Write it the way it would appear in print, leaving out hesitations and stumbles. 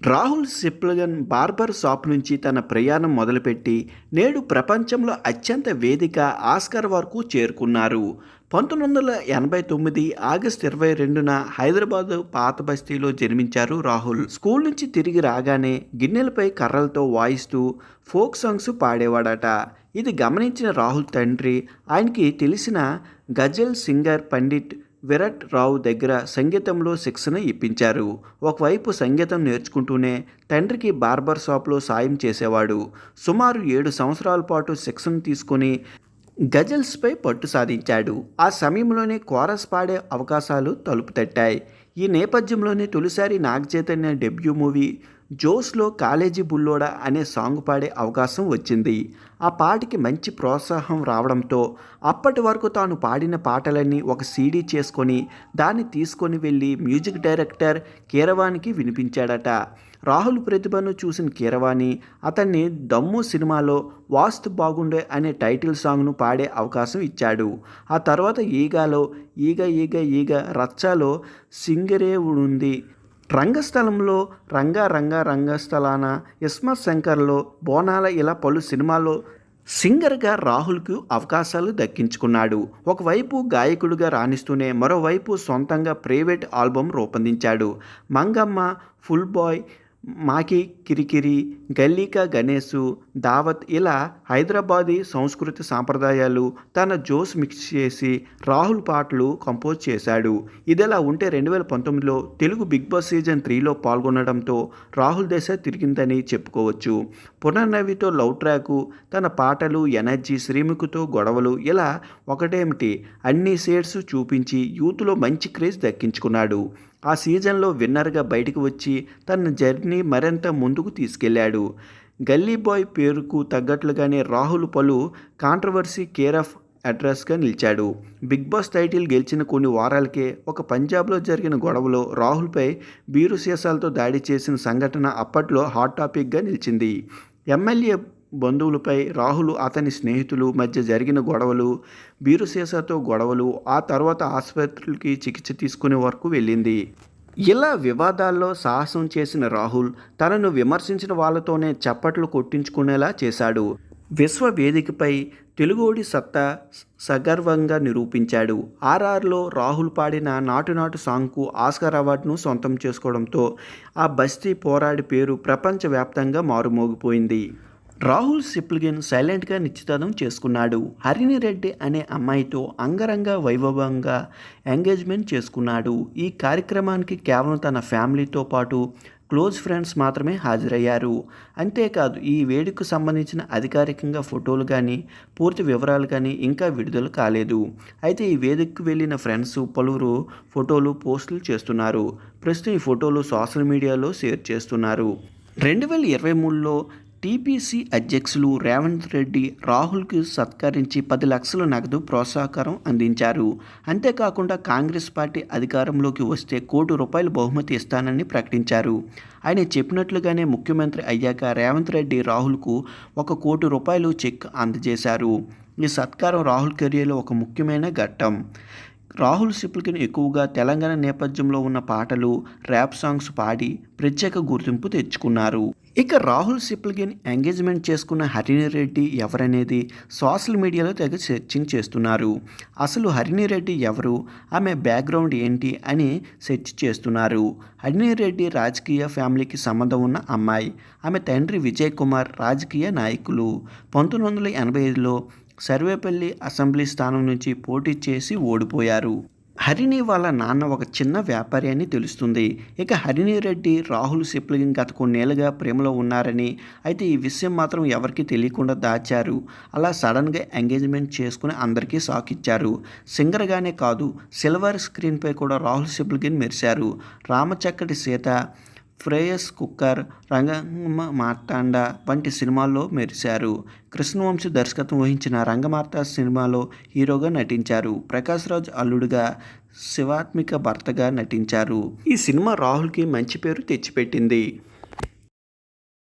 Rahul Sipligunj barber shop నుంచి తన ప్రయాణం మొదలుపెట్టి నేడు ప్రపంచంలో అత్యంత వేదిక ఆస్కార్ వరకు చేరుకున్నారు. 1989 ఆగస్టు 22న హైదరాబాద్ పాత బస్తీలో జన్మించారు రాహుల్. స్కూల్ నుంచి తిరిగి రాగానే గిన్నెలపై కర్రలతో వాయిస్తూ ఫోక్ సాంగ్స్ పాడేవాడట. ఇది గమనించిన రాహుల్ తండ్రి ఆయనకి తెలిసిన గజల్ సింగర్ పండిట్ విరాట్ రావు దగ్గర సంగీతంలో శిక్షణ ఇప్పించారు. ఒకవైపు సంగీతం నేర్చుకుంటూనే తండ్రికి బార్బర్ షాప్లో సాయం చేసేవాడు. సుమారు 7 సంవత్సరాల పాటు శిక్షణ తీసుకొని గజల్స్పై పట్టు సాధించాడు. ఆ సమయంలోనే కోరస్ పాడే అవకాశాలు తలుపు తట్టాయి. ఈ నేపథ్యంలోనే తొలిసారి Naga Chaitanya debut movie జోస్లో college బుల్లోడా అనే సాంగ్ పాడే అవకాశం వచ్చింది. ఆ పాటకి మంచి ప్రోత్సాహం రావడంతో అప్పటి వరకు తాను పాడిన పాటలన్నీ ఒక సీడీ చేసుకొని దాన్ని తీసుకొని వెళ్ళి మ్యూజిక్ డైరెక్టర్ కీరవాణికి వినిపించాడట. రాహుల్ ప్రతిభను చూసిన కీరవాణి అతన్ని దమ్ము సినిమాలో వాస్తు బాగుండే అనే టైటిల్ సాంగ్ను పాడే అవకాశం ఇచ్చాడు. ఆ తర్వాత ఈగాలో ఈగ ఈగ ఈగ, రచ్చాలో సింగరేవుడుంది, రంగస్థలంలో రంగస్థలాన, ఇస్మత్ శంకర్లో బోనాల, ఇలా పలు సినిమాల్లో సింగర్గా రాహుల్కు అవకాశాలు దక్కించుకున్నాడు. ఒకవైపు గాయకుడిగా రాణిస్తూనే మరోవైపు సొంతంగా ప్రైవేట్ ఆల్బమ్ రూపొందించాడు. మంగమ్మ, ఫుల్ బాయ్, మాకి కిరికిరి, గల్లీకా గణేశు, దావత్, ఇలా హైదరాబాదీ సంస్కృతి సాంప్రదాయాలు తన జోస్ మిక్స్ చేసి రాహుల్ పాటలు కంపోజ్ చేశాడు. ఇదిలా ఉంటే 2019లో తెలుగు బిగ్ బాస్ సీజన్ 3లో పాల్గొనడంతో రాహుల్ దశ తిరిగిందని చెప్పుకోవచ్చు. పునర్నవితో లవ్ ట్రాకు, తన పాటలు, ఎనర్జీ, శ్రీముఖితో గొడవలు, ఇలా ఒకటేమిటి అన్ని షేడ్స్ చూపించి యూత్లో మంచి క్రేజ్ దక్కించుకున్నాడు. ఆ సీజన్లో విన్నర్గా బయటకు వచ్చి తన జర్నీ మరింత ముందుకు తీసుకెళ్లాడు. గల్లీ బాయ్ పేరుకు తగ్గట్లుగానే రాహుల్ పలు కాంట్రవర్సీ కేర్ ఆఫ్ అడ్రస్గా నిలిచాడు. బిగ్ బాస్ టైటిల్ గెలిచిన కొన్ని వారాలకే ఒక పంజాబ్లో జరిగిన గొడవలో రాహుల్పై బీరు సీసాలతో దాడి చేసిన సంఘటన అప్పట్లో హాట్ టాపిక్గా నిలిచింది. ఎమ్మెల్యే బంధువులపై రాహుల్, అతని స్నేహితులు మధ్య జరిగిన గొడవలు, బీరు సీసాతో గొడవలు, ఆ తర్వాత ఆసుపత్రికి చికిత్స తీసుకునే వరకు వెళ్ళింది. ఇలా వివాదాల్లో సాహసం చేసిన రాహుల్ తనను విమర్శించిన వాళ్ళతోనే చప్పట్లు కొట్టించుకునేలా చేశాడు. విశ్వ వేదికపై తెలుగోడి సత్తా సగర్వంగా నిరూపించాడు. ఆర్ఆర్లో రాహుల్ పాడిన నాటు నాటు సాంగ్కు ఆస్కార్ అవార్డును సొంతం చేసుకోవడంతో ఆ బస్తీ పోరాడి పేరు ప్రపంచవ్యాప్తంగా మారుమోగిపోయింది. రాహుల్ సిప్లిగన్ సైలెంట్గా నిశ్చితార్థం చేసుకున్నాడు. హరిణి రెడ్డి అనే అమ్మాయితో అంగరంగ వైభవంగా ఎంగేజ్మెంట్ చేసుకున్నాడు. ఈ కార్యక్రమానికి కేవలం తన ఫ్యామిలీతో పాటు క్లోజ్ ఫ్రెండ్స్ మాత్రమే హాజరయ్యారు. అంతేకాదు ఈ వేడుకకు సంబంధించిన అధికారికంగా ఫోటోలు కానీ పూర్తి వివరాలు కానీ ఇంకా విడుదల కాలేదు. అయితే ఈ వేదికకు వెళ్ళిన ఫ్రెండ్స్ పలువురు ఫోటోలు పోస్టులు చేస్తున్నారు. ప్రస్తుతం ఈ ఫోటోలు సోషల్ మీడియాలో షేర్ చేస్తున్నారు. 2023లో టీపీసీ అధ్యక్షులు రేవంత్ రెడ్డి రాహుల్కి సత్కరించి 10 లక్షల నగదు ప్రోత్సాహకరం అందించారు. అంతేకాకుండా కాంగ్రెస్ పార్టీ అధికారంలోకి వస్తే ₹1,00,00,000 బహుమతి ఇస్తానని ప్రకటించారు. ఆయన చెప్పినట్లుగానే ముఖ్యమంత్రి అయ్యాక రేవంత్ రెడ్డి రాహుల్కు ₹1,00,00,000 చెక్ అందజేశారు. ఈ సత్కారం రాహుల్ కెరీర్లో ఒక ముఖ్యమైన ఘట్టం. రాహుల్ సిప్లిగన్ ఎక్కువగా తెలంగాణ నేపథ్యంలో ఉన్న పాటలు, ర్యాప్ సాంగ్స్ పాడి ప్రత్యేక గుర్తింపు తెచ్చుకున్నారు. ఇక రాహుల్ సిప్లిగన్ ఎంగేజ్మెంట్ చేసుకున్న హరిణి రెడ్డి ఎవరనేది సోషల్ మీడియాలో తెగ సెర్చింగ్ చేస్తున్నారు. అసలు హరిణి రెడ్డి ఎవరు, ఆమె బ్యాక్గ్రౌండ్ ఏంటి అని సెర్చ్ చేస్తున్నారు. హరిణి రెడ్డి రాజకీయ ఫ్యామిలీకి సంబంధం ఉన్న అమ్మాయి. ఆమె తండ్రి విజయ్ కుమార్ రాజకీయ నాయకులు. 1985లో సర్వేపల్లి అసెంబ్లీ స్థానం నుంచి పోటీ చేసి ఓడిపోయారు. హరిణి వాళ్ళ నాన్న ఒక చిన్న వ్యాపారి అని తెలుస్తుంది. ఇక హరిణి రెడ్డి రాహుల్ సిప్లిగన్ గత కొన్నేళ్లుగా ప్రేమలో ఉన్నారని, అయితే ఈ విషయం మాత్రం ఎవరికీ తెలియకుండా దాచారు. అలా సడన్గా ఎంగేజ్మెంట్ చేసుకుని అందరికీ షాక్ ఇచ్చారు. సింగర్గానే కాదు, సిల్వర్ స్క్రీన్పై కూడా రాహుల్ సిప్లిగన్ మెరిశారు. రామచక్కటి సీత, ఫ్రేయస్ కుక్కర్, రంగమ్మ మార్తాండ వంటి సినిమాల్లో మెరిశారు. కృష్ణవంశీ దర్శకత్వం వహించిన రంగమార్త సినిమాలో హీరోగా నటించారు. ప్రకాష్ రాజ్ అల్లుడుగా, శివాత్మిక భర్తగా నటించారు. ఈ సినిమా రాహుల్కి మంచి పేరు తెచ్చిపెట్టింది.